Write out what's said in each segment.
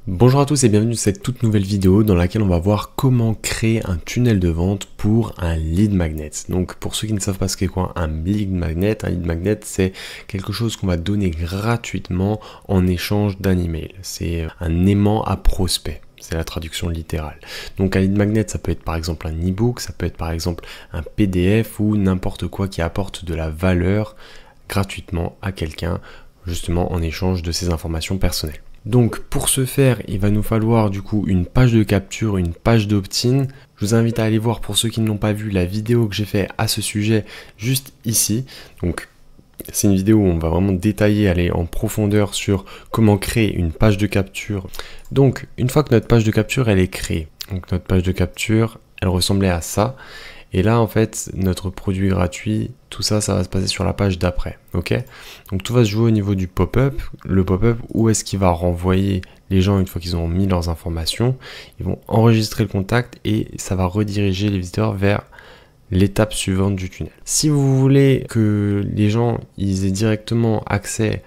Bonjour à tous et bienvenue dans cette toute nouvelle vidéo dans laquelle on va voir comment créer un tunnel de vente pour un lead magnet. Donc pour ceux qui ne savent pas ce qu'est quoi un lead magnet c'est quelque chose qu'on va donner gratuitement en échange d'un email. C'est un aimant à prospect. C'est la traduction littérale. Donc un lead magnet, ça peut être par exemple un e-book, ça peut être par exemple un PDF ou n'importe quoi qui apporte de la valeur gratuitement à quelqu'un, justement en échange de ses informations personnelles. Donc pour ce faire, il va nous falloir du coup une page de capture, une page d'opt-in. Je vous invite à aller voir, pour ceux qui ne l'ont pas vu, la vidéo que j'ai fait à ce sujet juste ici. Donc c'est une vidéo où on va vraiment détailler, aller en profondeur sur comment créer une page de capture. Donc une fois que notre page de capture elle est créée, donc notre page de capture elle ressemblait à ça. Et là, en fait, notre produit gratuit, tout ça, ça va se passer sur la page d'après, ok? Donc tout va se jouer au niveau du pop-up. Le pop-up, où est-ce qu'il va renvoyer les gens une fois qu'ils ont mis leurs informations? Ils vont enregistrer le contact et ça va rediriger les visiteurs vers l'étape suivante du tunnel. Si vous voulez que les gens ils aient directement accès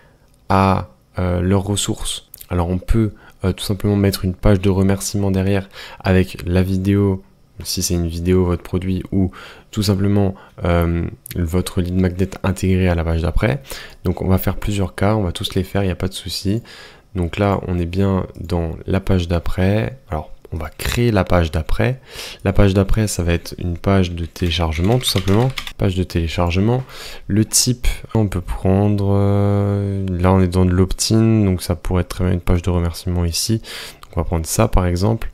à leurs ressources, alors on peut tout simplement mettre une page de remerciement derrière avec la vidéo, si c'est une vidéo, votre produit, ou tout simplement votre lead magnet intégré à la page d'après. Donc on va faire plusieurs cas, on va tous les faire, il n'y a pas de souci. Donc là, on est bien dans la page d'après. Alors, on va créer la page d'après. La page d'après, ça va être une page de téléchargement, tout simplement. Page de téléchargement. Le type, on peut prendre... là, on est dans de l'opt-in, donc ça pourrait être très bien une page de remerciement ici. Donc on va prendre ça, par exemple.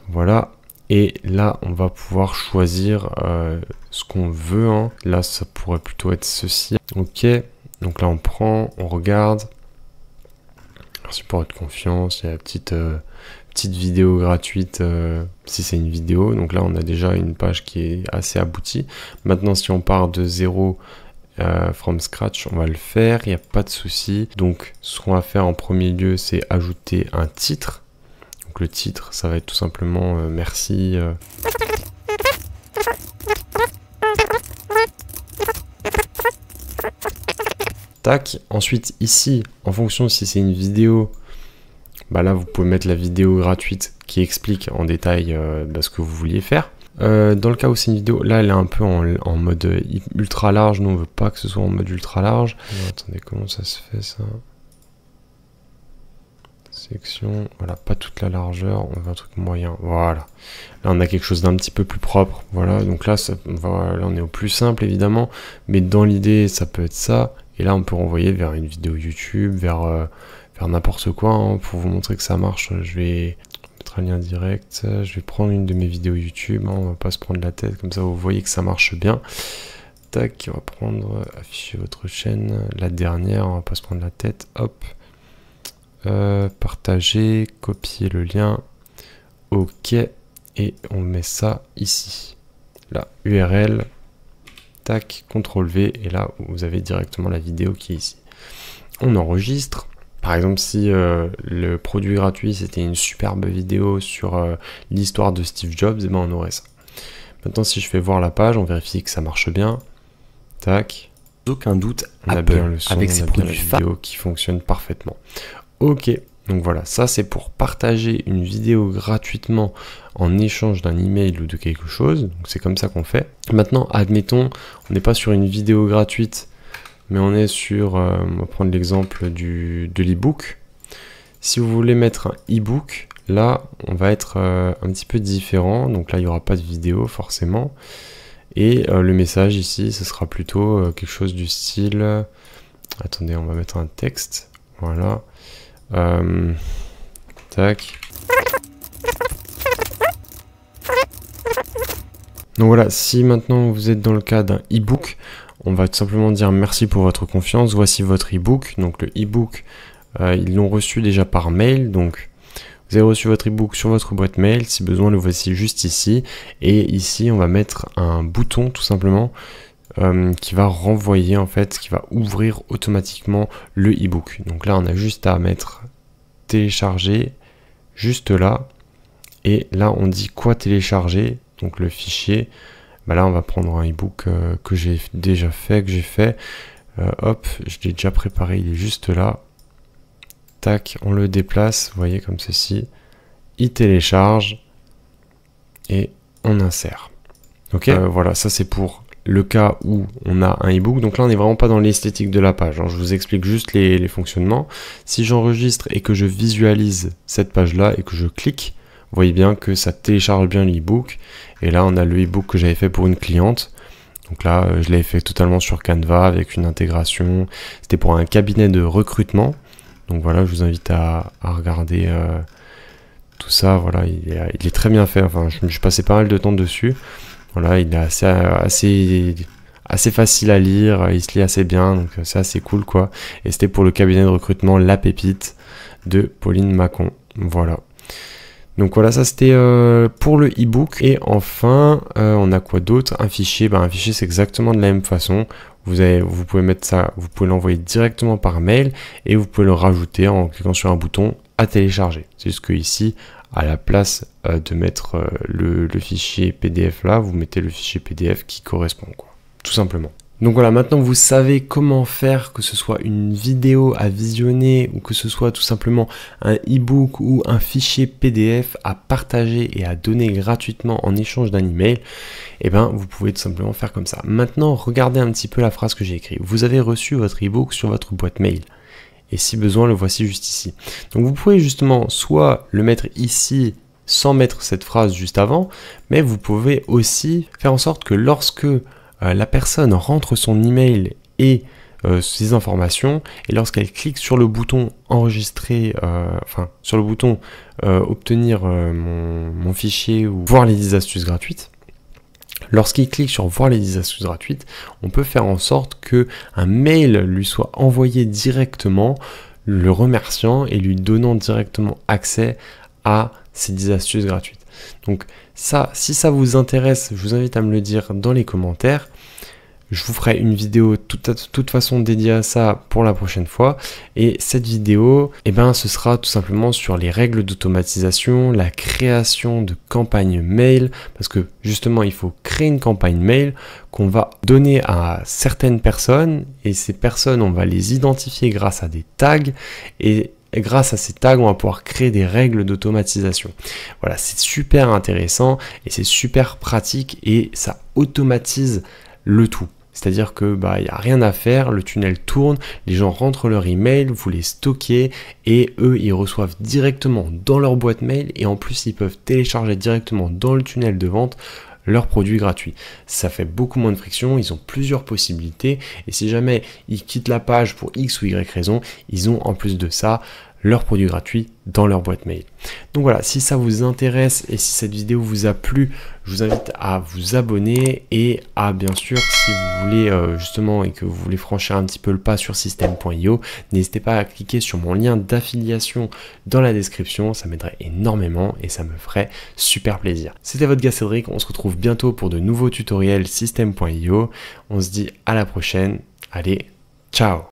Voilà. Et là, on va pouvoir choisir ce qu'on veut. Hein. Là, ça pourrait plutôt être ceci. Ok, donc là, on prend, on regarde. Merci pour votre confiance. Il y a la petite vidéo gratuite si c'est une vidéo. Donc là, on a déjà une page qui est assez aboutie. Maintenant, si on part de zéro from scratch, on va le faire. Il n'y a pas de souci. Donc, ce qu'on va faire en premier lieu, c'est ajouter un titre. Donc le titre, ça va être tout simplement merci. Tac. Ensuite ici, en fonction si c'est une vidéo, bah là vous pouvez mettre la vidéo gratuite qui explique en détail ce que vous vouliez faire. Dans le cas où c'est une vidéo, là elle est un peu en mode ultra large. Nous on veut pas que ce soit en mode ultra large. Attendez, comment ça se fait ça? Section, voilà, pas toute la largeur, on veut un truc moyen, voilà. Là on a quelque chose d'un petit peu plus propre, voilà, donc là, voilà, on est au plus simple évidemment, mais dans l'idée ça peut être ça, et là on peut renvoyer vers une vidéo YouTube, vers n'importe quoi, hein, pour vous montrer que ça marche. Je vais mettre un lien direct, je vais prendre une de mes vidéos YouTube, hein, on va pas se prendre la tête, comme ça vous voyez que ça marche bien. Tac, on va prendre, afficher votre chaîne, la dernière, on va pas se prendre la tête, hop. Partager, copier le lien, ok, et on met ça ici, là, URL, tac, CTRL V, et là vous avez directement la vidéo qui est ici. On enregistre, par exemple si le produit gratuit c'était une superbe vidéo sur l'histoire de Steve Jobs, et ben on aurait ça. Maintenant si je fais voir la page, on vérifie que ça marche bien, tac, aucun doute, on a Apple, bien le son, avec on ses a bien produits la vidéo qui fonctionne parfaitement. Ok, donc voilà, ça c'est pour partager une vidéo gratuitement en échange d'un email ou de quelque chose. Donc c'est comme ça qu'on fait. Maintenant, admettons, on n'est pas sur une vidéo gratuite, mais on est sur, on va prendre l'exemple de l'e-book. Si vous voulez mettre un e-book, là, on va être un petit peu différent. Donc là, il n'y aura pas de vidéo forcément. Et le message ici, ce sera plutôt quelque chose du style... Attendez, on va mettre un texte. Voilà. Tac. Donc voilà, si maintenant vous êtes dans le cas d'un e-book, on va tout simplement dire merci pour votre confiance, voici votre e-book. Donc le e-book, ils l'ont reçu déjà par mail, donc vous avez reçu votre e-book sur votre boîte mail, si besoin le voici juste ici. Et ici on va mettre un bouton tout simplement qui va renvoyer en fait, qui va ouvrir automatiquement le e-book. Donc là on a juste à mettre télécharger juste là, et là on dit quoi télécharger, donc le fichier, bah là on va prendre un e-book que j'ai déjà fait, hop, je l'ai déjà préparé, il est juste là, tac, on le déplace, vous voyez, comme ceci. Il télécharge et on insère. Ok, voilà, ça c'est pour le cas où on a un ebook. Donc là, on n'est vraiment pas dans l'esthétique de la page. Je vous explique juste les fonctionnements. Si j'enregistre et que je visualise cette page-là et que je clique, vous voyez bien que ça télécharge bien l'ebook. Et là, on a le ebook que j'avais fait pour une cliente. Donc là, je l'avais fait totalement sur Canva avec une intégration. C'était pour un cabinet de recrutement. Donc voilà, je vous invite à regarder tout ça. Voilà, il est très bien fait. Enfin, je passais pas mal de temps dessus. Voilà, il est assez facile à lire, il se lit assez bien, donc c'est assez cool quoi. Et c'était pour le cabinet de recrutement La Pépite de Pauline Macon. Voilà. Donc voilà, ça c'était pour le e-book. Et enfin, on a quoi d'autre? Un fichier. Un fichier, c'est exactement de la même façon. Vous pouvez mettre ça, vous pouvez l'envoyer directement par mail et vous pouvez le rajouter en cliquant sur un bouton à télécharger. C'est juste que ici, à la place de mettre le fichier PDF là, vous mettez le fichier PDF qui correspond, quoi, tout simplement. Donc voilà, maintenant vous savez comment faire, que ce soit une vidéo à visionner ou que ce soit tout simplement un e-book ou un fichier PDF à partager et à donner gratuitement en échange d'un email. Et ben vous pouvez tout simplement faire comme ça. Maintenant, regardez un petit peu la phrase que j'ai écrite. Vous avez reçu votre e-book sur votre boîte mail. Et si besoin, le voici juste ici. Donc vous pouvez justement soit le mettre ici sans mettre cette phrase juste avant, mais vous pouvez aussi faire en sorte que lorsque la personne rentre son email et ses informations, et lorsqu'elle clique sur le bouton enregistrer, sur le bouton obtenir mon fichier ou voir les 10 astuces gratuites, lorsqu'il clique sur voir les 10 astuces gratuites, on peut faire en sorte que un mail lui soit envoyé directement, le remerciant et lui donnant directement accès à ces 10 astuces gratuites. Donc ça, si ça vous intéresse, je vous invite à me le dire dans les commentaires. Je vous ferai une vidéo de toute façon dédiée à ça pour la prochaine fois. Et cette vidéo, ce sera tout simplement sur les règles d'automatisation, la création de campagnes mail. Parce que justement, il faut créer une campagne mail qu'on va donner à certaines personnes. Et ces personnes, on va les identifier grâce à des tags. Et grâce à ces tags, on va pouvoir créer des règles d'automatisation. Voilà, c'est super intéressant et c'est super pratique et ça automatise le tout. C'est-à-dire que il n'y a rien à faire, le tunnel tourne, les gens rentrent leur email, vous les stockez et eux ils reçoivent directement dans leur boîte mail et en plus ils peuvent télécharger directement dans le tunnel de vente leurs produits gratuits. Ça fait beaucoup moins de friction, ils ont plusieurs possibilités et si jamais ils quittent la page pour X ou Y raison, ils ont en plus de ça leurs produits gratuits dans leur boîte mail. Donc voilà, si ça vous intéresse et si cette vidéo vous a plu, je vous invite à vous abonner et à bien sûr, si vous voulez justement et que vous voulez franchir un petit peu le pas sur Systeme.io, n'hésitez pas à cliquer sur mon lien d'affiliation dans la description, ça m'aiderait énormément et ça me ferait super plaisir. C'était votre gars Cédric, on se retrouve bientôt pour de nouveaux tutoriels Systeme.io. On se dit à la prochaine, allez, ciao!